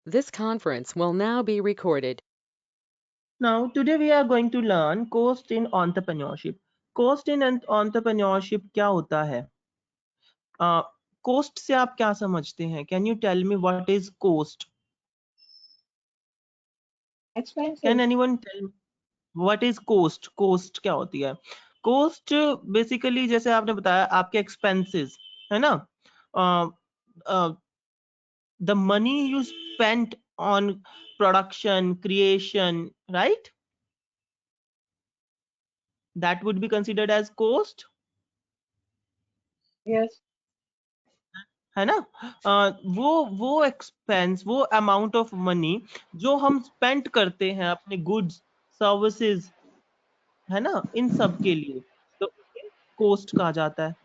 This conference will now be recorded. Now, today we are going to learn cost in entrepreneurship. Cost in entrepreneurship क्या होता है? Cost से आप क्या समझते हैं? Can you tell me what is cost? Expenses. Can anyone tell me what is cost? Cost क्या होती है? Cost basically जैसे आपने बताया आपके expenses है ना? The money you spent on production, creation, right? That would be considered as cost. Yes. है ना? वो एक्सपेंस, वो अमाउंट ऑफ मनी जो हम स्पेंड करते हैं अपने गुड्स, सर्विसेज, है ना, इन सब के लिए, तो कॉस्ट कहा जाता है।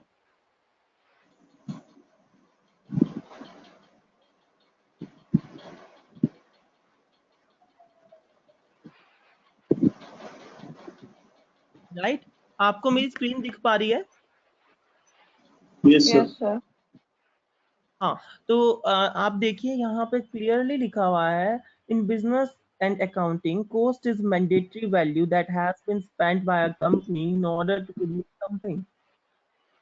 राइट? आपको मेरी स्क्रीन दिख पा रही है? Yes, sir. हाँ, तो आप देखिए यहाँ पे क्लियरली लिखा हुआ है, in business and accounting cost is mandatory value that has been spent by a company in order to produce something.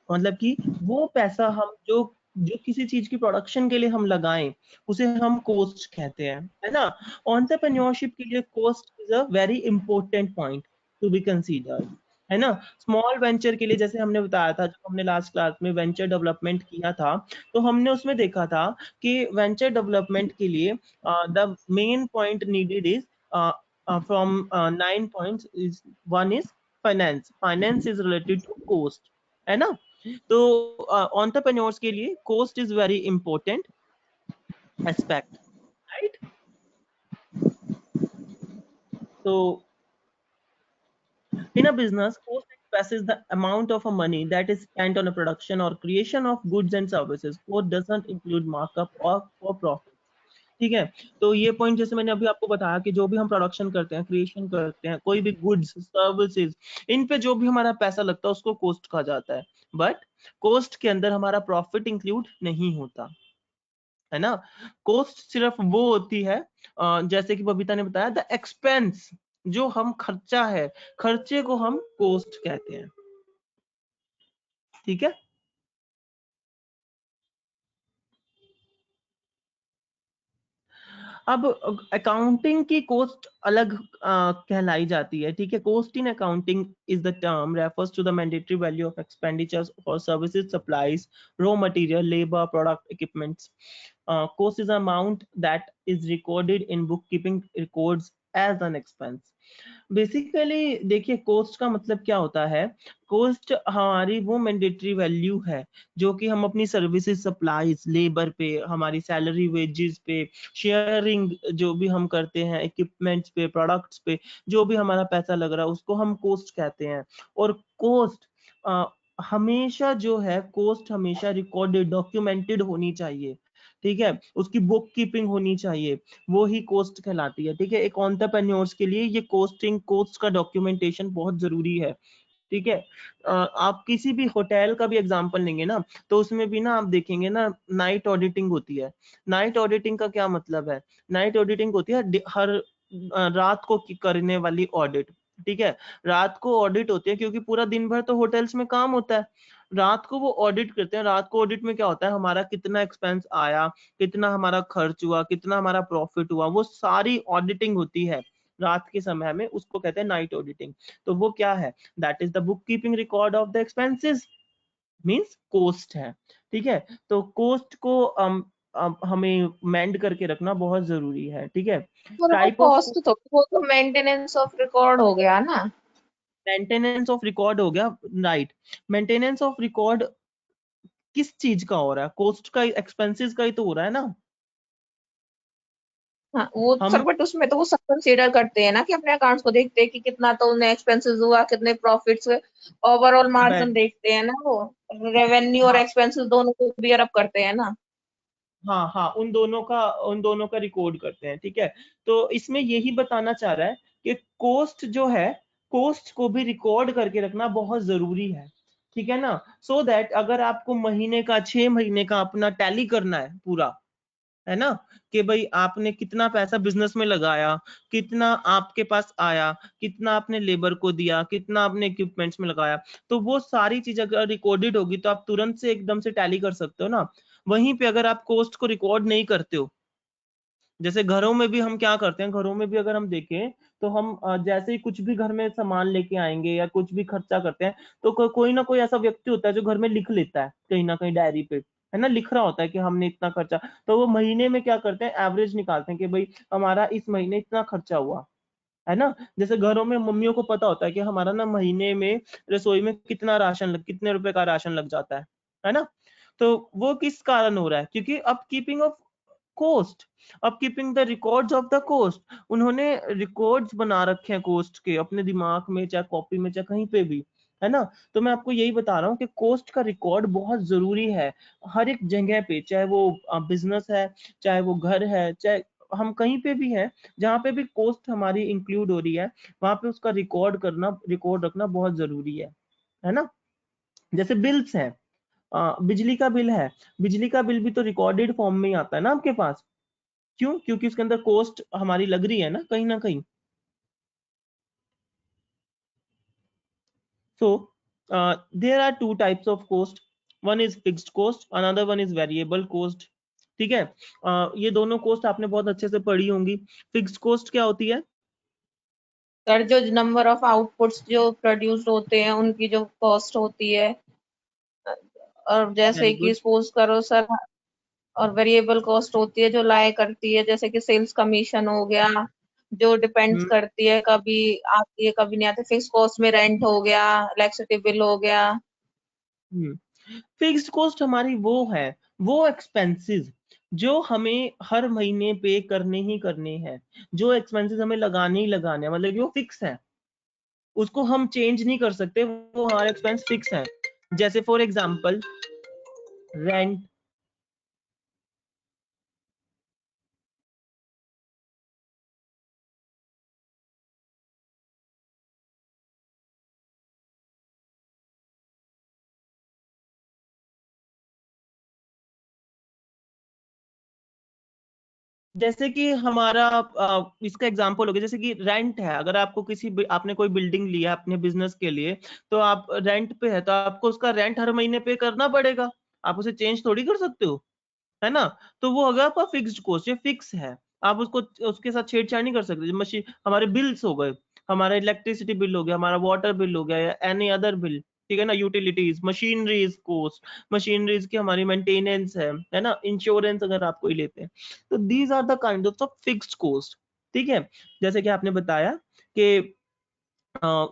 मतलब कि वो पैसा हम जो जो किसी चीज की प्रोडक्शन के लिए हम लगाएं उसे हम कॉस्ट कहते हैं, है ना? एंटरप्रेन्योरशिप के लिए cost is a very important point to be considered, है ना? स्मॉल वेंचर के लिए जैसे हमने बताया था, जब हमने लास्ट क्लास में वेंचर डेवलपमेंट किया था, तो हमने उसमें देखा था कि वेंचर डेवलपमेंट के लिए the main point needed is from 9 points is one is finance. Finance is related to cost, है ना? तो एंटरप्रेन्योर्स के लिए cost is very important aspect, right? So in a business, cost expresses the amount of money that is spent on a production or creation of goods and services. Cost doesn't include markup or for profit. ठीक है, तो ये point जैसे मैंने अभी आपको बताया कि जो भी हम प्रोडक्शन करते हैं, क्रिएशन करते हैं, कोई भी गुड्स, सर्विसेज, इन पे जो भी हमारा पैसा लगता है उसको कॉस्ट कहा जाता है, बट कॉस्ट के अंदर हमारा प्रॉफिट इंक्लूड नहीं होता, है ना? कॉस्ट सिर्फ वो होती है जैसे कि बबीता ने बताया, द एक्सपेंस, जो हम खर्चा है, खर्चे को हम कॉस्ट कहते हैं, ठीक है? अब अकाउंटिंग की कॉस्ट अलग कहलाई जाती है, ठीक है? Cost in accounting is the term refers to the mandatory value of expenditures for services, supplies, raw material, labour, product, equipments. Cost is amount that is recorded in bookkeeping records as an expense. Basically देखिए, cost का मतलब क्या होता है? Cost हमारी वो mandatory value है जो कि हम अपनी सर्विसेज, सप्लाईज, लेबर पे, हमारी सैलरी, वेजेस पे, शेयरिंग जो भी हम करते हैं, इक्विपमेंट्स पे, प्रोडक्ट्स पे, जो भी हमारा पैसा लग रहा है उसको हम कॉस्ट कहते हैं। और कॉस्ट हमेशा जो है, कॉस्ट हमेशा रिकॉर्डेड, डॉक्यूमेंटेड होनी चाहिए, ठीक है? उसकी बुक कीपिंग होनी चाहिए, वो ही कॉस्ट कहलाती है, ठीक है? एक एंटरप्रेन्योर्स के लिए ये कॉस्ट का डॉक्यूमेंटेशन बहुत जरूरी है, ठीक है? आप किसी भी होटल का भी एग्जांपल लेंगे ना, तो उसमें भी ना आप देखेंगे ना, नाइट ऑडिटिंग होती है। नाइट ऑडिटिंग का क्या मतलब है? नाइट ऑडिटिंग होती है हर रात को करने वाली ऑडिट, ठीक है? रात को ऑडिट होती है क्योंकि पूरा दिन भर तो होटल्स में काम होता है, रात को वो ऑडिट करते हैं। रात को ऑडिट में क्या होता है, हमारा कितना एक्सपेंस आया, कितना हमारा खर्च हुआ, कितना हमारा प्रॉफिट हुआ, वो सारी ऑडिटिंग होती है रात के समय में, उसको कहते हैं नाइट ऑडिटिंग। तो वो क्या है? That is the book keeping record of the expenses, means cost है, ठीक है? तो कॉस्ट को हमें मेंड करके रखना बहुत जरूरी है, ठीक है? वो टाइप ऑफ कॉस्ट तो वो तो मेंटेनेंस ऑफ रिकॉर्ड हो गया ना। मेंटेनेंस ऑफ रिकॉर्ड हो गया, राइट? मेंटेनेंस ऑफ रिकॉर्ड किस चीज का हो रहा है? कॉस्ट का, एक्सपेंसेस का ही तो हो रहा है ना। हाँ, वो हम सर बट उसमें तो वो सब कंसीडर करते हैं ना कि अपने अकाउंट्स को देखते हैं कि कितना तो उन्हें एक्सपेंसेस हुआ, कितने प्रॉफिट्स हुए, ओवरऑल मार्जिन देखते हैं ना, वो रेवेन्यू और हाँ एक्सपेंसेस दोनों को बियर अप करते हैं ना। हाँ हाँ, उन दोनों का रिकॉर्ड करते हैं, ठीक है? तो इसमें यही बताना चाह रहा है कि कॉस्ट जो है, कॉस्ट को भी रिकॉर्ड करके रखना बहुत जरूरी है, ठीक है ना? सो दैट अगर आपको महीने का, 6 महीने का अपना टैली करना है पूरा, है ना, कि भाई आपने कितना पैसा बिजनेस में लगाया, कितना आपके पास आया, कितना आपने लेबर को दिया, कितना आपने इक्विपमेंट्स में लगाया। तो वो सारी चीज अगर रिकॉर्डेड होगी तो आप तुरंत से एकदम से टैली कर सकते हो ना। वहीं पे अगर आप कॉस्ट को रिकॉर्ड नहीं करते हो, जैसे घरों में भी हम क्या करते हैं, घरों में भी अगर हम देखें तो हम जैसे ही कुछ भी घर में सामान लेके आएंगे या कुछ भी खर्चा करते हैं, तो कोई ना कोई ऐसा व्यक्ति होता है जो घर में लिख लेता है कहीं ना कहीं डायरी पे, है ना, लिख रहा होता है कि हमने इतना खर्चा। तो वो महीने में क्या करते हैं, एवरेज निकालते हैं कि भाई हमारा इस महीने इतना खर्चा हुआ, है ना। जैसे घरों में मम्मियों को पता होता है कि हमारा ना महीने में रसोई में कितना राशन कितने रुपए का राशन लग जाता है ना। तो वो किस कारण हो रहा है, क्योंकि अब कीपिंग ऑफ कोस्ट, अब keeping the records of the cost, उन्होंने रिकॉर्ड्स बना रखे हैं कोस्ट के अपने दिमाग में, चाहे कॉपी में चाहे कहीं पे भी, है ना। तो मैं आपको यही बता रहा हूँ कि कोस्ट का रिकॉर्ड बहुत जरूरी है हर एक जगह पे, चाहे वो बिजनेस है, चाहे वो घर है, चाहे हम कहीं पे भी हैं, जहाँ पे भी कोस्ट हमारी इंक्लूड हो रही है, वहां पे उसका रिकॉर्ड रखना बहुत जरूरी है ना। जैसे बिल्स हैं, बिजली का बिल है, बिजली का बिल भी तो रिकॉर्डेड फॉर्म में ही आता है ना आपके पास। क्यों? क्योंकि उसके अंदर कॉस्ट हमारी लग रही है ना कहीं। So there are two types of cost, one is fixed cost, another one is variable cost. ठीक है, ये दोनों कॉस्ट आपने बहुत अच्छे से पढ़ी होंगी। फिक्स्ड कॉस्ट क्या होती है? सर जो नंबर ऑफ आउटपुट्स जो प्रोड्यूस होते हैं उनकी जो कॉस्ट होती है, और जैसे वेरी कि गुड। सपोज करो सर, और वेरिएबल कॉस्ट होती है जो लाए करती है, जैसे कि सेल्स कमीशन हो गया, जो डिपेंड्स हम्म करती है, कभी आती है कभी नहीं आती। फिक्स कॉस्ट में रेंट हो गया, इलेक्ट्रिसिटी बिल हो गया। फिक्स्ड कॉस्ट हमारी वो है, वो एक्सपेंसेस जो हमें हर महीने पे करने ही करने हैं, जो एक्सपेंसेस हमें लगाने ही लगाने हैं, मतलब कि वो फिक्स है, उसको हम चेंज नहीं कर सकते, वो हमारा एक्सपेंस फिक्स है। जैसे फॉर एग्जांपल रेंट, जैसे कि हमारा इसका एग्जांपल हो गया, जैसे कि रेंट है, अगर आपको आपने कोई बिल्डिंग लिया अपने बिजनेस के लिए, तो आप रेंट पे है, तो आपको उसका रेंट हर महीने पे करना पड़ेगा, आप उसे चेंज थोड़ी कर सकते हो, है ना। तो वो होगा आपका फिक्स्ड कॉस्ट, ये फिक्स है, आप उसको उसके साथ छेड़छाड़ नहीं कर सकते। मशीन, हमारे बिल्स हो गए, हमारा इलेक्ट्रिसिटी बिल हो गया, हमारा वाटर बिल हो गया, या एनी अदर बिल, ठीक है ना, यूटिलिटीज, मशीनरीज कॉस्ट, मशीनरीज की हमारी मेंटेनेंस है ना, इंश्योरेंस अगर आप कोई लेते हैं, तो these are the kind of fixed cost. ठीक है, जैसे कि आपने बताया कि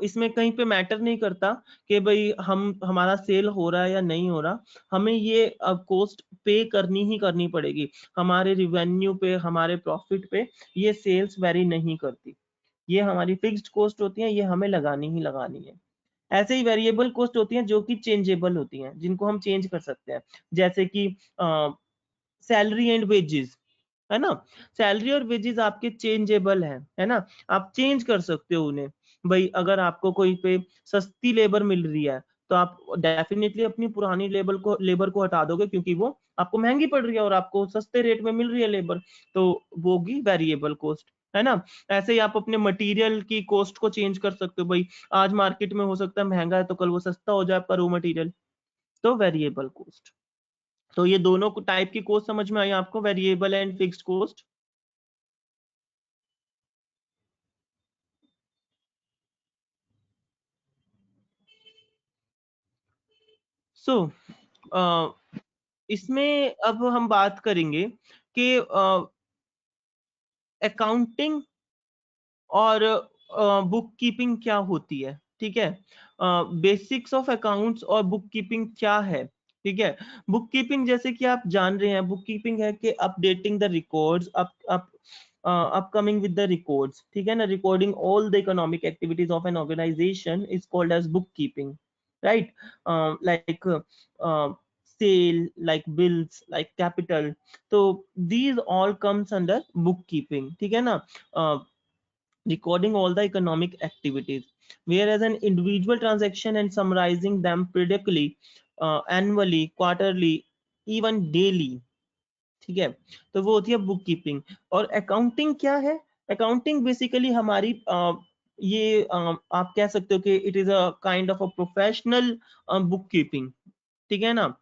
इसमें कहीं पे मैटर नहीं करता कि भाई हम हमारा सेल हो रहा है या नहीं हो रहा, हमें ये अब कॉस्ट पे करनी ही करनी पड़ेगी, हमारे रिवेन्यू पे, हमारे प्रॉफिट पे ये सेल्स वेरी नहीं करती, ये हमारी फिक्स्ड कॉस्ट होती है, ये हमें लगानी ही लगानी है। ऐसे ही वेरिएबल कॉस्ट होती हैं जो कि चेंजेबल होती हैं, जिनको हम चेंज कर सकते हैं, जैसे कि सैलरी एंड वेजेस, है ना। सैलरी और वेजेस आपके चेंजेबल है ना, आप चेंज कर सकते हो उन्हें। भाई अगर आपको कोई पे सस्ती लेबर मिल रही है, तो आप डेफिनेटली अपनी पुरानी लेबर को हटा दोगे, क्योंकि वो आपको महंगी पड़ रही है और आपको सस्ते रेट में मिल रही है लेबर, तो वो होगी वेरिएबल कॉस्ट, है ना। ऐसे ही आप अपने मटेरियल की कॉस्ट को चेंज कर सकते हो, भाई आज मार्केट में हो सकता है महंगा है, तो कल वो सस्ता हो जाए आपका रॉ मटेरियल, तो वेरिएबल कॉस्ट। तो ये दोनों टाइप की कॉस्ट समझ में आई आपको, वेरिएबल एंड फिक्स्ड कॉस्ट। सो इसमें अब हम बात करेंगे कि अकाउंटिंग और बुक कीपिंग क्या होती है। ठीक है, बेसिक्स ऑफ अकाउंट्स और बुक कीपिंग क्या है। ठीक है, बुक कीपिंग जैसे कि आप जान रहे हैं, बुक कीपिंग है कि updating the records, up upcoming with the records, ठीक है ना, recording all the economic activities of an organization is called as bookkeeping, right? Like sale, like bills, like capital, so these all comes under bookkeeping, ठीक है ना। recording all the economic activities, whereas an individual transaction and summarizing them periodically, annually, quarterly, even daily, ठीक है, तो वो होती है book keeping. और अकाउंटिंग क्या है? अकाउंटिंग बेसिकली हमारी आप कह सकते हो कि it is a kind of a professional book keeping, ठीक है ना।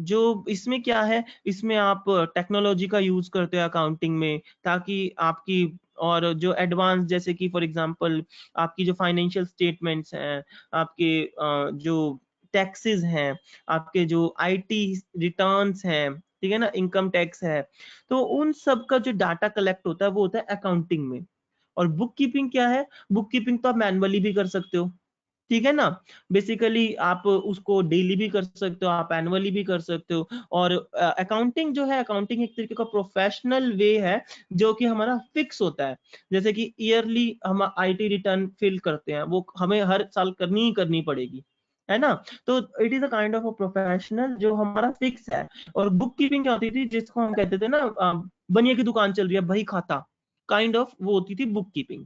जो इसमें क्या है, इसमें आप टेक्नोलॉजी का यूज करते हो अकाउंटिंग में, ताकि आपकी और जो एडवांस, जैसे कि फॉर एग्जांपल आपकी जो फाइनेंशियल स्टेटमेंट्स हैं, आपके जो टैक्सेस हैं, आपके जो आईटी रिटर्न्स हैं, ठीक है ना, इनकम टैक्स है, तो उन सब का जो डाटा कलेक्ट होता है वो होता है अकाउंटिंग में। और बुक कीपिंग क्या है? बुक कीपिंग तो आप मैनुअली भी कर सकते हो, ठीक है ना। बेसिकली आप उसको डेली भी कर सकते हो, आप एनुअली भी कर सकते हो। और अकाउंटिंग जो है, अकाउंटिंग एक तरीके का प्रोफेशनल वे है जो कि हमारा फिक्स होता है। जैसे कि ईयरली हम आईटी रिटर्न फिल करते हैं, वो हमें हर साल करनी ही करनी पड़ेगी, है ना। तो it is a kind of a professional जो हमारा फिक्स है। और बुक कीपिंग क्या होती थी, जिसको हम कहते थे ना, बनिए की दुकान चल रही है, बही खाता, काइंड ऑफ वो होती थी बुक कीपिंग।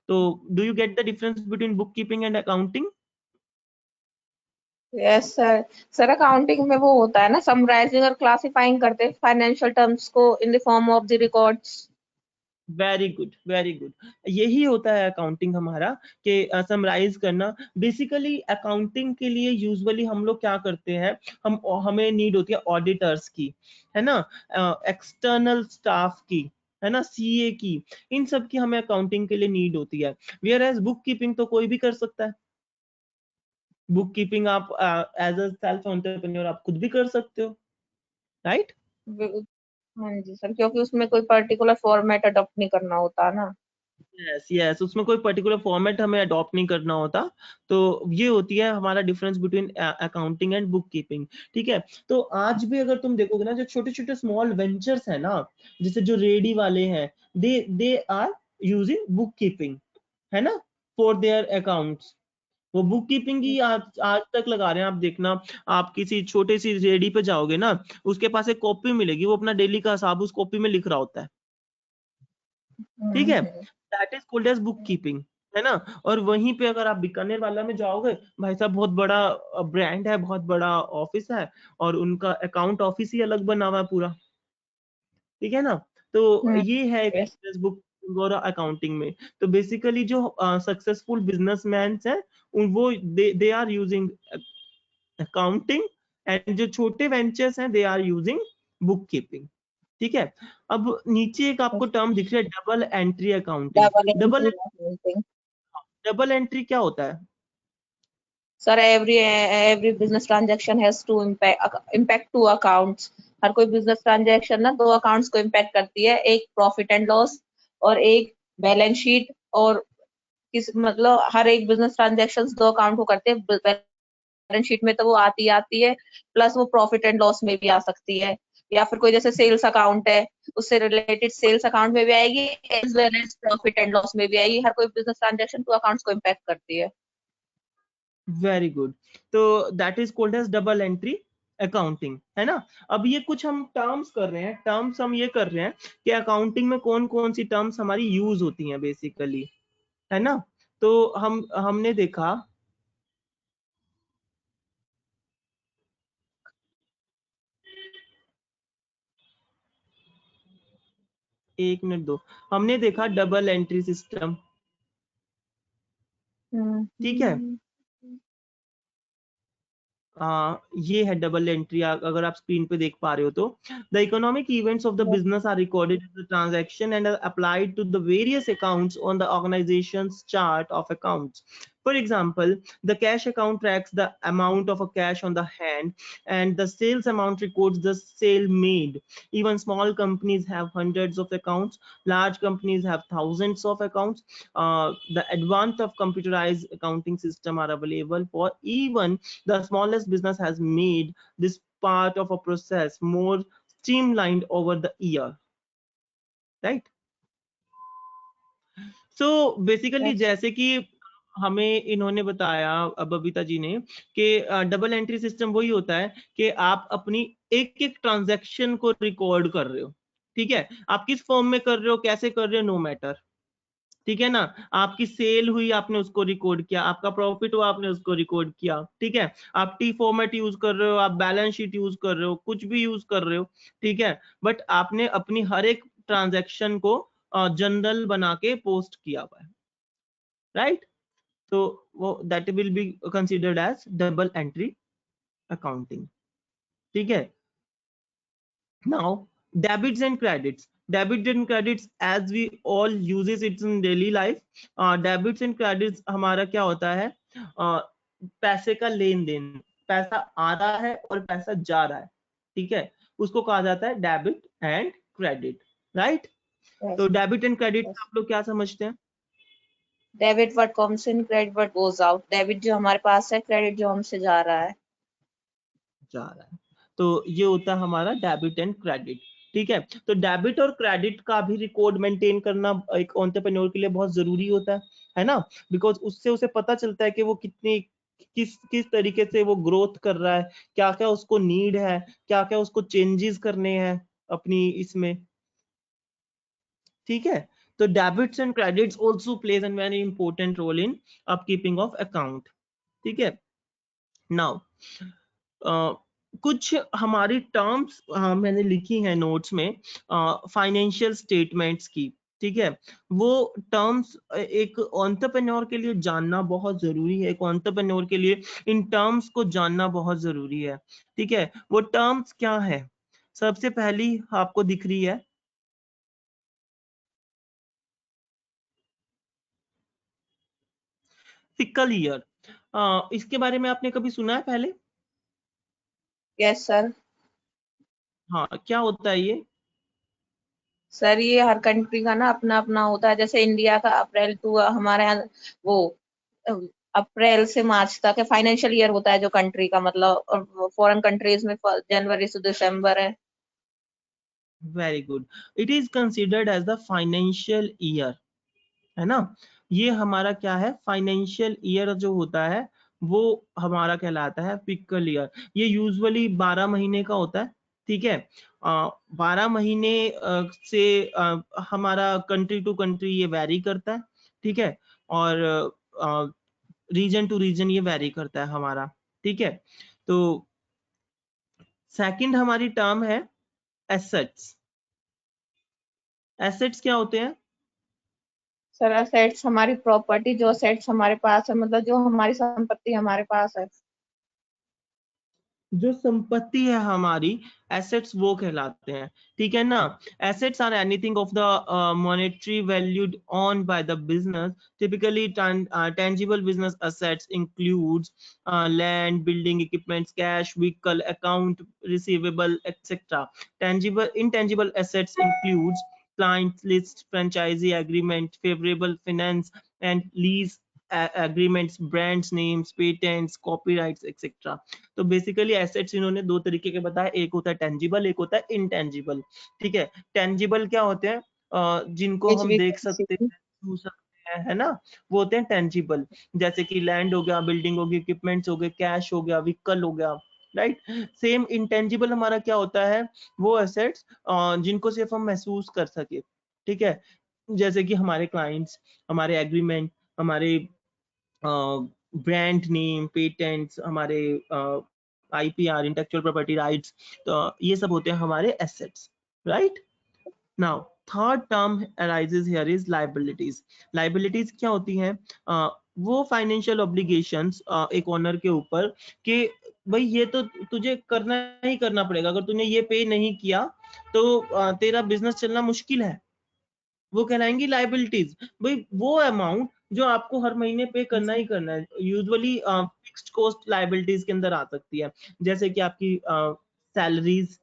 तो do you get the difference between book keeping and accounting? Yes sir. Sir accounting में वो होता है ना, समराइजिंग और क्लासिफाइंग करते हैं फाइनेंशियल टर्म्स को in the form of the records. Very good, very good. यही होता है अकाउंटिंग हमारा, कि समराइज करना। बेसिकली अकाउंटिंग के लिए यूजुअली हम लोग क्या करते हैं, हमें नीड होती है ऑडिटर्स की, है ना, एक्सटर्नल स्टाफ की, है ना, सीए की, इन सब की हमें अकाउंटिंग के लिए नीड होती है। वेयर एज बुक कीपिंग तो कोई भी कर सकता है। बुक कीपिंग आप एज अ सेल्फ एंटरप्रेन्योर आप खुद भी कर सकते हो, राइट? हाँ जी सर, क्योंकि उसमें कोई पर्टिकुलर फॉर्मेट अडॉप्ट नहीं करना होता ना। यस यस, उसमें कोई पर्टिकुलर फॉर्मेट हमें अडॉप्ट नहीं करना होता। तो ये होती है हमारा difference between accounting and book keeping, ठीक है। तो आज भी अगर तुम देखोगे ना, जो छोटे छोटे स्मॉल वेंचर्स है ना, जैसे जो रेडी वाले हैं, they are using book keeping, है ना, फॉर देयर अकाउंट्स। वो बुक कीपिंग ही आज तक लगा रहे हैं। आप देखना, आप किसी छोटे सी रेडी पे जाओगे ना, उसके पास एक कॉपी मिलेगी, वो अपना डेली का हिसाब उस कॉपी में लिख रहा होता है, ठीक है। That is called as book keeping, है ना। और वहीं पे अगर आप बीकानेर वाला में जाओगे, भाई साहब बहुत बड़ा ब्रांड है, बहुत बड़ा ऑफिस है, और उनका अकाउंट ऑफिस ही अलग बना हुआ है पूरा, ठीक है ना। तो ये है यस। बुक और अकाउंटिंग में। तो बेसिकली जो सक्सेसफुल बिजनेसमैन हैं, वो they are using accounting, and जो छोटे वेंचर्स हैं they are using book keeping, ठीक है। अब नीचे एक आपको टर्म दिख रहा है, double entry accounting. Double double entry accounting. Double entry क्या होता है? Sir every business transaction has to impact two accounts. हर कोई बिजनेस ट्रांजैक्शन ना दो अकाउंट्स को इम्पैक्ट करती है, एक प्रॉफिट एंड लॉस और एक बैलेंस शीट। और किस मतलब हर एक बिजनेस ट्रांजैक्शन दो अकाउंट को करते हैं। बैलेंस शीट में तो वो आती है, प्लस वो प्रॉफिट एंड लॉस में भी आ सकती है, या फिर कोई जैसे सेल्स अकाउंट है, उससे रिलेटेड सेल्स अकाउंट में भी आएगी, as well as profit and loss में भी आएगी। हर कोई बिजनेस ट्रांजैक्शन टू अकाउंट्स को इम्पैक्ट करती है। Very good. तो that is called as double entry accounting, है ना। अब ये कुछ हम टर्म्स कर रहे हैं, टर्म्स हम ये कर रहे हैं कि अकाउंटिंग में कौन कौन सी टर्म्स हमारी यूज होती हैं बेसिकली, है ना। तो हमने देखा, एक मिनट दो, हमने देखा डबल एंट्री सिस्टम, ठीक है। ये है डबल एंट्री, अगर आप स्क्रीन पे देख पा रहे हो तो, the economic events of the business are recorded in the transaction and applied to the various accounts on the organisation's chart of accounts. For example, the cash account tracks the amount of a cash on the hand, and the sales amount records the sale made. Even small companies have hundreds of accounts. Large companies have thousands of accounts. The advance of computerized accounting system are available for even the smallest business, has made this part of a process more streamlined over the year, right? So basically, जैसे कि हमें इन्होंने बताया, बबीता जी ने, कि double entry system वही होता है कि आप अपनी एक एक ट्रांजैक्शन को रिकॉर्ड कर रहे हो, ठीक है। आप किस फॉर्म में कर रहे हो, कैसे कर रहे हो, नो मैटर, ठीक है ना, आपकी सेल हुई आपने उसको रिकॉर्ड किया, आपका प्रॉफिट हुआ आपने उसको रिकॉर्ड किया, ठीक है, आप टी फॉर्मेट यूज कर रहे हो, आप बैलेंस शीट यूज कर रहे हो, कुछ भी यूज कर रहे हो, ठीक है, बट आपने अपनी हर एक ट्रांजैक्शन को जनरल बना के पोस्ट किया हुआ है, राइट। तो वो that will be considered as double entry accounting, ठीक है। Now, debits and credits. Debits and credits, as we all uses it in daily life. Debits and credits हमारा क्या होता है? पैसे का लेन देन, पैसा आ रहा है और पैसा जा रहा है, ठीक है, उसको कहा जाता है debit and credit, right. Yes. तो डेबिट एंड क्रेडिट Yes. आप लोग क्या समझते हैं? Debit what comes in, credit what goes out. Debit जो हमारे पास है, क्रेडिट जो हमसे जा रहा है। जा रहा है, तो ये होता है हमारा डेबिट एंड क्रेडिट, ठीक है। तो डेबिट और क्रेडिट का भी रिकॉर्ड मेंटेन करना एक एंटरप्रेन्योर के लिए बहुत जरूरी होता है ना, बिकॉज उससे उसे पता चलता है कि वो कितनी किस तरीके से वो ग्रोथ कर रहा है, क्या क्या उसको नीड है, क्या क्या उसको चेंजेस करने हैं अपनी इसमें, ठीक है। तो debits and credits also plays a very important role in upkeeping of account, ठीक है। नाउ कुछ हमारी टर्म्स मैंने लिखी हैं नोट्स में फाइनेंशियल स्टेटमेंट्स की, ठीक है। वो टर्म्स एक एंटरप्रेन्योर के लिए जानना बहुत जरूरी है, एक एंटरप्रेन्योर के लिए इन टर्म्स को जानना बहुत जरूरी है, ठीक है। वो टर्म्स क्या है? सबसे पहली आपको दिख रही है फिकल ईयर। इसके बारे में आपने कभी सुना है पहले? Yes sir. हाँ, क्या होता है ये? सर ये हर कंट्री का ना अपना अपना होता है। जैसे इंडिया का अप्रैल टू हमारे यहाँ वो अप्रैल से मार्च तक है, फाइनेंशियल ईयर होता है जो कंट्री का, मतलब फॉरेन कंट्रीज में जनवरी से दिसंबर है। Very good, it is considered as the financial year, है ना। ये हमारा क्या है? फाइनेंशियल ईयर जो होता है वो हमारा कहलाता है फिकल ईयर। ये यूजुअली 12 महीने का होता है, ठीक है। 12 महीने से हमारा कंट्री टू कंट्री ये वैरी करता है, ठीक है, और रीजन टू रीजन ये वैरी करता है हमारा, ठीक है। तो सेकंड हमारी टर्म है एसेट्स। एसेट्स क्या होते हैं? सर असेट्स हमारी प्रॉपर्टी, जो असेट्स हमारे पास है, मतलब जो हमारी संपत्ति हमारे पास है। जो संपत्ति है हमारी, एसेट्स वो कहलाते हैं, ठीक है ना। Assets are anything of the monetary valued on by the business, typically tangible business assets includes land, building, equipments, cash, vehicle, account receivable, etc. Intangible assets includes client list, franchisee agreement, favorable finance and lease agreements, brands names, patents, copyrights, etc. तो basically assets इन्होंने दो तरीके के बताए, एक होता है tangible, एक होता है इनटेंजिबल, ठीक है। टेंजिबल क्या होते हैं? जिनको Which हम we देख can see. सकते हैं, छू सकते हैं, है ना, वो होते हैं टेंजिबल। जैसे कि लैंड हो गया, बिल्डिंग होगी, इक्विपमेंट्स हो गए, कैश हो गया, व्हीकल हो गया, राइट। सेम इंटेंजिबल हमारा क्या होता है? वो एसेट्स जिनको सिर्फ हम महसूस कर सके, ठीक है, जैसे कि हमारे क्लाइंट्स, हमारे एग्रीमेंट, हमारे ब्रांड नेम, पेटेंट्स, हमारे आईपीआर, इंटेलेक्चुअल प्रॉपर्टी राइट्स, तो ये सब होते हैं हमारे assets, right. Now third term arises here is liabilities. Liabilities क्या होती हैं? वो फाइनेंशियल ऑब्लिगेशंस एक ओनर के ऊपर कि भाई ये तो तुझे करना ही करना पड़ेगा, अगर तूने ये पे नहीं किया तो तेरा बिजनेस चलना मुश्किल है, वो कहलाएंगी लाइबिलिटीज। भाई वो अमाउंट जो आपको हर महीने पे करना ही करना है, यूजुअली फिक्स्ड कॉस्ट लाइबिलिटीज के अंदर आ सकती है, जैसे कि आपकी सैलरीज,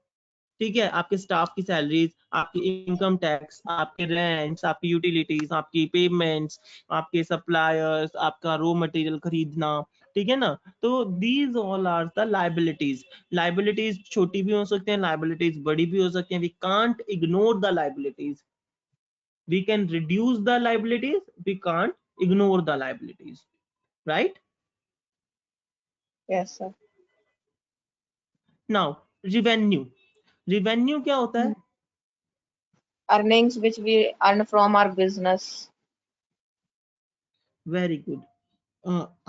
ठीक है, आपके स्टाफ की सैलरीज, आपकी इनकम टैक्स, आपके रेंट्स, आपकी यूटिलिटीज, आपकी पेमेंट्स, आपके सप्लायर्स, आपका रॉ मटेरियल खरीदना, ठीक है ना। तो these all are the liabilities. Liabilities छोटी भी हो सकती हैं, लाइबिलिटीज बड़ी भी हो सकती हैं, we can't ignore the liabilities. We can reduce the liabilities, we can't ignore the liabilities, right? Yes sir. Now revenue क्या होता है? Earnings which we earn from our business. Very good.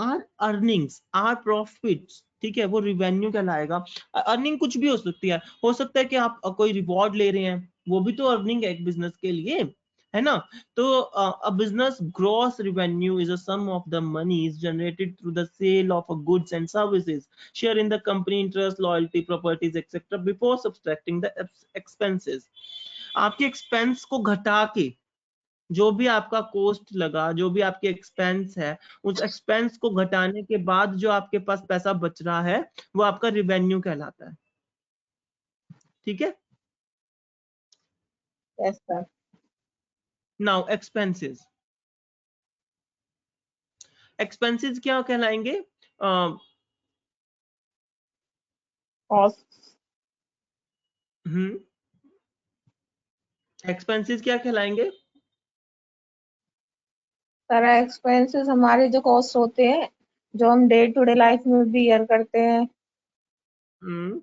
Our earnings, our profits, ठीक है, वो revenue कहलाएगा। Earning कुछ भी हो सकता है कि आप कोई रिवॉर्ड ले रहे हैं, वो भी तो अर्निंग है एक बिजनेस के लिए, है ना। तो a business gross revenue is a sum of the money is generated through the sale of goods and services, share in the company interest, loyalty, properties etcetera before subtracting the expenses. आपके expense को घटा के जो भी आपका cost लगा, जो भी आपके एक्सपेंस है, उस एक्सपेंस को घटाने के बाद जो आपके पास पैसा बच रहा है वो आपका रिवेन्यू कहलाता है, ठीक है। Yes sir. Now expenses, expenses क्या कहलाएंगे? कॉस्ट। एक्सपेंसेस क्या कहलाएंगे? सर एक्सपेंसेस हमारे जो कॉस्ट होते हैं, जो हम डे टू डे लाइफ में भी ईयर करते हैं। हम्म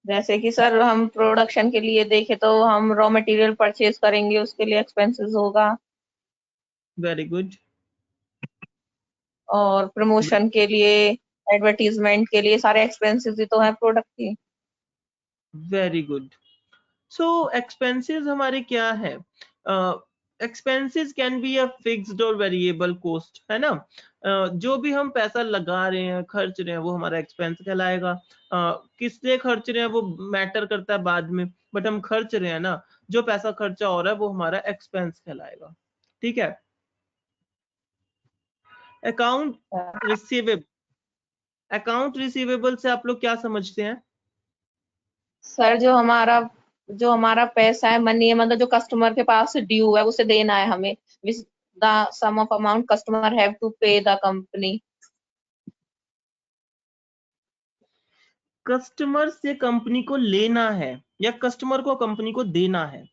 जैसे कि सर हम प्रोडक्शन के लिए देखें तो हम रॉ मटेरियल परचेज करेंगे, उसके लिए एक्सपेंसेस होगा। Very good. और प्रमोशन के लिए, एडवर्टीजमेंट के लिए सारे एक्सपेंसेस ही तो है प्रोडक्ट की। Very good. सो एक्सपेंसेस हमारे क्या है? Expenses can be a fixed और वेरिएबल कॉस्ट, है ना। जो भी हम पैसा लगा रहे हैं, खर्च रहे हैं, वो हमारा एक्सपेंस कहलाएगा। किस लिए खर्च रहे हैं वो मैटर करता है बाद में, बट हम खर्च रहे हैं ना, जो पैसा खर्चा हो रहा है वो हमारा एक्सपेंस कहलाएगा, ठीक है। अकाउंट रिसीवेबल, अकाउंट रिसीवेबल से आप लोग क्या समझते हैं? सर जो हमारा पैसा है, मनी है, मतलब जो कस्टमर के पास ड्यू है उसे देना है हमें, the sum of amount customer have to pay the company. Customer से कंपनी को लेना है या कस्टमर को कंपनी को देना है?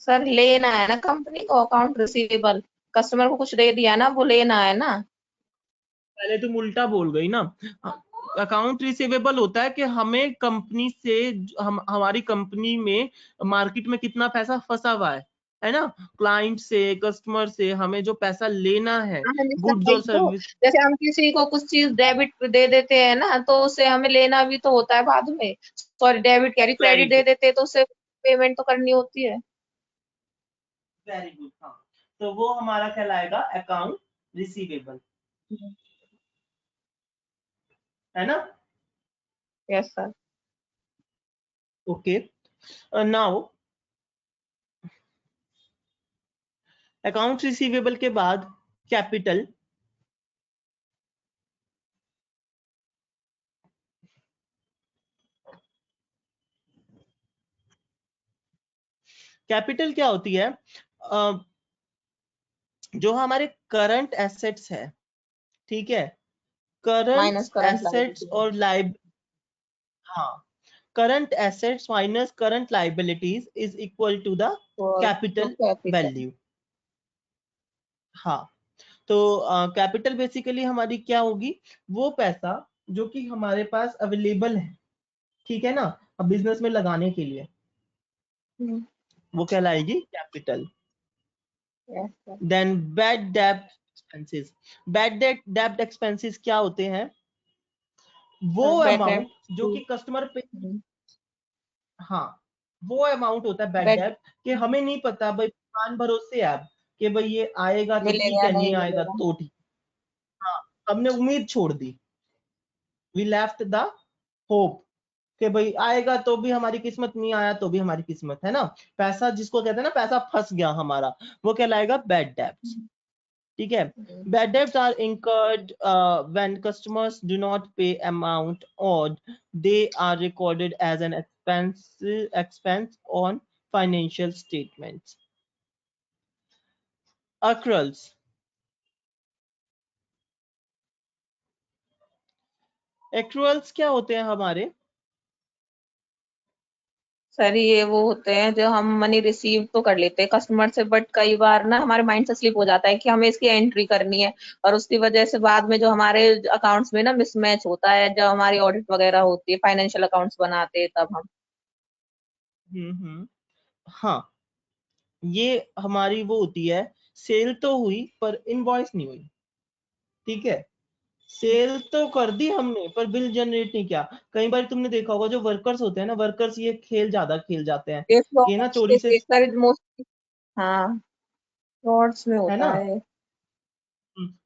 सर लेना है ना कंपनी को, अकाउंट रिसीवेबल। कस्टमर को कुछ दे दिया ना, वो लेना है ना। पहले तुम उल्टा बोल गई ना। अकाउंट रिसीवेबल होता है कि हमें कंपनी से, हमारी कंपनी में मार्केट में कितना पैसा फंसा हुआ है ना, क्लाइंट से, कस्टमर से हमें जो पैसा लेना है, हाँ जी सर, गुड्स वही और तो। सर्विस। जैसे हम किसी को कुछ चीज डेबिट पे दे देते हैं ना, तो उसे हमें लेना भी तो होता है बाद में। सॉरी, डेबिट कह रही, वेरी क्रेडिट दे गुड, देते हैं तो उसे पेमेंट तो करनी होती है। Very good. हाँ, तो वो हमारा कहलाएगा अकाउंट रिसीवेबल, है ना। Yes sir. Okay, now account receivable के बाद कैपिटल। कैपिटल क्या होती है? जो हमारे करंट एसेट्स है, ठीक है, current minus current assets liability. और हाँ, current assets minus current liabilities is equal to the तो कैपिटल कैपिटल। वैल्यू। हाँ, तो कैपिटल बेसिकली हमारी क्या होगी? वो पैसा जो कि हमारे पास अवेलेबल है, ठीक है ना, अब बिजनेस में लगाने के लिए, वो कहलाएगी capital. Yes sir. Then bad डेब्ट एक्सपेंसेस। बैड डेब्ट एक्सपेंसेस क्या होते हैं? वो सर बैड डेट। अमाउंट जो कि कस्टमर पे, हाँ, वो अमाउंट होता है बैड बैड डेब्ट, कि हमें नहीं पता भाई, दुकान भरोसे है अब कि भाई ये आएगा तो ठीक मिलेगा है, नहीं नहीं आएगा मिलेगा। तो ठीक। हाँ, हमने उम्मीद छोड़ दी, वी लेफ्ट द होप, कि भाई आएगा तो भी हमारी किस्मत, नहीं आया तो भी हमारी किस्मत, है ना। पैसा जिसको कहते हैं ना, पैसा फंस गया हमारा, वो कहलाएगा बैड डेब्ट्स, ठीक है। Bad debts are incurred when customers do not pay amount owed. They are recorded as an expense on financial statements. Accruals. Accruals क्या होते हैं हमारे? सर ये वो होते हैं जो हम मनी रिसीव तो कर लेते हैं कस्टमर से, बट कई बार ना हमारे माइंड से स्लिप हो जाता है कि हमें इसकी एंट्री करनी है, और उसकी वजह से बाद में जो हमारे अकाउंट्स में ना मिसमैच होता है, जब हमारी ऑडिट वगैरह होती है, फाइनेंशियल अकाउंट्स बनाते हैं तब हम। हाँ, ये हमारी वो होती है, सेल तो हुई पर इनवॉइस नहीं हुई, ठीक है। सेल तो कर दी हमने पर बिल जनरेट नहीं किया। कई बार तुमने देखा होगा जो वर्कर्स होते हैं ना, वर्कर्स ये खेल ज्यादा खेल जाते हैं ये कि ना फ्रॉड्स चोरी से, सर मोस्टली, हाँ फ्रॉड्स में है होता ना, है।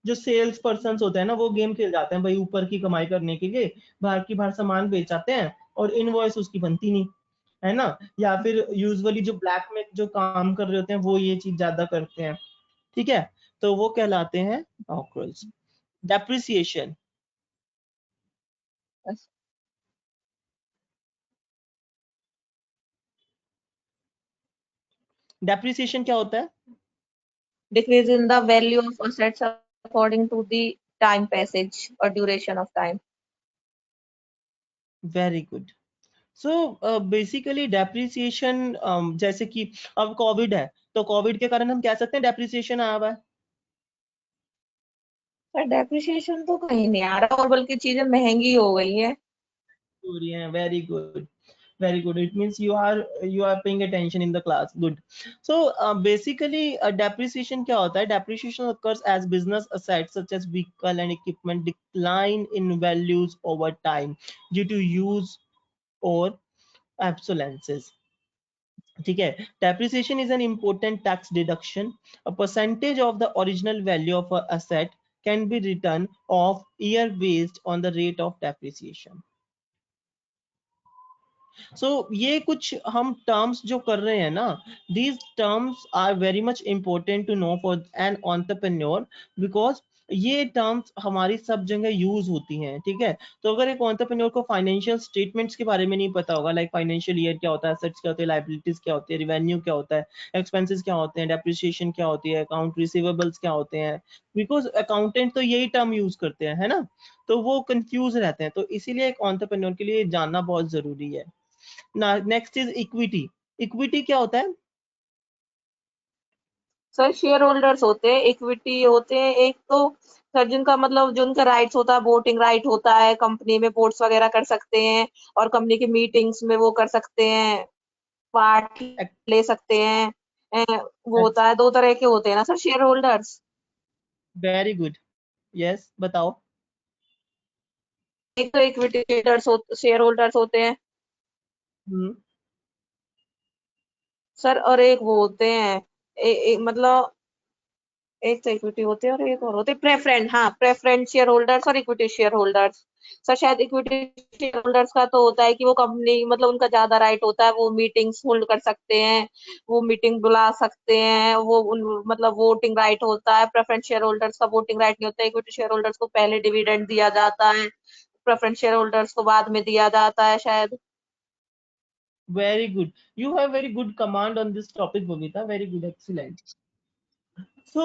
जो सेल्स पर्सन होते हैं ना वो गेम खेल जाते हैं भाई ऊपर की कमाई करने के लिए, बाहर की बाहर सामान बेच आते हैं और इनवॉइस उसकी बनती नहीं, है ना। या फिर यूजुअली जो ब्लैक में जो काम कर रहे होते हैं वो ये चीज ज्यादा करते हैं, ठीक है। तो वो कहलाते हैं ऑक्रल्स। डेप्रिसिएशन, डेप्रिसिएशन क्या होता है? Decrease in the value of assets according to the time passage or duration of time. Very good. So basically depreciation, जैसे कि अब कोविड है तो कोविड के कारण हम कह सकते हैं डेप्रिसिएशन आया हुआ है। पर डेप्रिसिएशन तो कहीं नहीं आ रहा, और बल्कि चीजें महंगी हो गई है। हो रही हैं, very good, very good, it means you are paying attention in the class, good. So basically depreciation क्या होता है? Depreciation occurs as business assets such as vehicle and equipment decline in values over time due to use or obsolescence, ठीक है। Depreciation is an important tax deduction. A percentage of the original value of an asset can be written off year based on the rate of depreciation. सो ये कुछ हम terms जो कर रहे हैं ना, these terms are very much important to know for an entrepreneur, because ये terms हमारी सब जगह यूज होती हैं, ठीक है। तो अगर एक एंटरप्रेन्योर को फाइनेंशियल स्टेटमेंट्स के बारे में नहीं पता होगा, लाइक फाइनेंशियल ईयर क्या होता है, एसेट्स क्या होते हैं, लायबिलिटीज क्या होती है, रिवेन्यू क्या होता है, एक्सपेंसेस क्या होते हैं, डेप्रिसिएशन क्या होती है, अकाउंट रिसीवेबल्स क्या होते हैं, बिकॉज अकाउंटेंट तो यही टर्म यूज करते हैं, है ना। तो वो कंफ्यूज रहते हैं, तो इसीलिए एक एंटरप्रेन्योर के लिए जानना बहुत जरूरी है। Next is equity. इक्विटी क्या होता है? सर शेयर होल्डर्स होते हैं, इक्विटी होते हैं, एक तो सर जिनका मतलब जो उनका राइट्स होता है, वोटिंग राइट होता है, कंपनी में वोट्स वगैरह कर सकते हैं और कंपनी की मीटिंग्स में वो कर सकते हैं, पार्ट ले सकते हैं। वो होता है, दो तरह के होते हैं ना sir share holders. Very good, yes बताओ। एक तो इक्विटी शेयर होल्डर्स होते हैं हम्म, सर, और एक वो होते हैं मतलब एक तो इक्विटी होते हैं और एक और होते हैं प्रेफरेंट, हाँ प्रेफरेंट शेयर होल्डर्स और इक्विटी शेयर होल्डर्स। सर शायद इक्विटी शेयर होल्डर्स का तो होता है कि वो कंपनी मतलब उनका ज्यादा राइट होता है, वो मीटिंग्स होल्ड कर सकते हैं, वो मीटिंग बुला सकते हैं, मतलब वोटिंग राइट होता है। प्रेफरेंस शेयर होल्डर्स का वोटिंग राइट नहीं होता है। इक्विटी शेयर होल्डर्स को पहले डिविडेंड दिया जाता है, प्रेफरेंस शेयर होल्डर्स को बाद में दिया जाता है शायद। Very good, you have very good command on this topic Babita, very good, excellent. So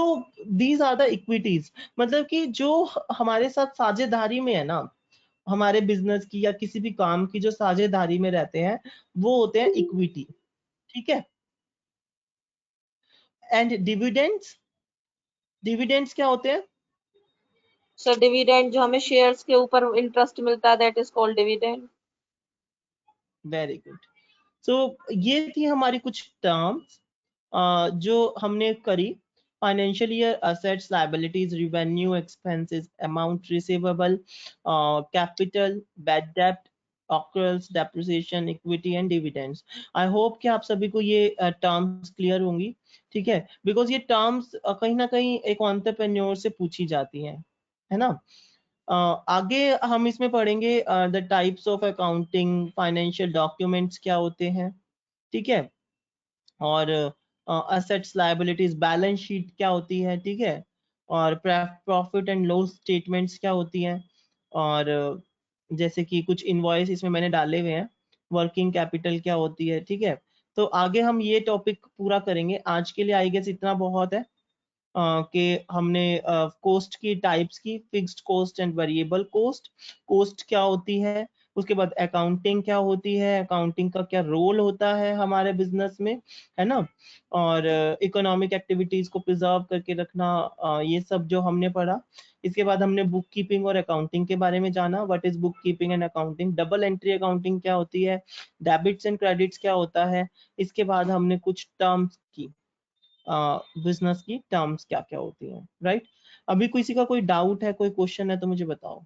these are the equities, मतलब कि जो हमारे साथ साझेदारी में है ना, हमारे बिजनेस की या किसी भी काम की जो साझेदारी में रहते हैं वो होते हैं इक्विटी, ठीक है। एंड डिविडेंड्स, डिविडेंड्स क्या होते हैं? सर डिविडेंड जो हमें शेयर्स के ऊपर इंटरेस्ट मिलता है, that is called dividend. Very good. So ये थी हमारी कुछ टर्म्स जो हमने करी। Financial year, assets, liabilities, revenue, expenses, amount receivable, capital, bad डेब्ट, accruals, depreciation, equity and dividends. I hope कि आप सभी को ये टर्म्स क्लियर होंगी, ठीक है। बिकॉज ये टर्म्स कहीं ना कहीं एक एंटरप्रेन्योर से पूछी जाती हैं, है ना। आगे हम इसमें पढ़ेंगे the types of accounting, financial documents क्या होते हैं, ठीक है। और असेट्स, लायबिलिटीज, बैलेंस शीट क्या होती है, ठीक है। और प्रॉफिट एंड लॉस स्टेटमेंट्स क्या होती हैं। और जैसे कि कुछ इनवॉइस इसमें मैंने डाले हुए हैं, वर्किंग कैपिटल क्या होती है, ठीक है। तो आगे हम ये टॉपिक पूरा करेंगे। आज के लिए आई गेस इतना बहुत है कि हमने कोस्ट की टाइप्स की, fixed cost and variable cost, cost क्या होती है, उसके बाद अकाउंटिंग क्या होती है, अकाउंटिंग का क्या रोल होता है हमारे बिजनेस में, है ना। और इकोनॉमिक एक्टिविटीज को प्रिजर्व करके रखना, ये सब जो हमने पढ़ा। इसके बाद हमने बुक कीपिंग और अकाउंटिंग के बारे में जाना, what is book keeping and accounting, double entry accounting क्या होती है, डेबिट्स एंड क्रेडिट्स क्या होता है। इसके बाद हमने कुछ टर्म्स की, बिजनेस की टर्म्स क्या क्या होती हैं, राइट? अभी किसी का कोई डाउट है, कोई क्वेश्चन है तो मुझे बताओ।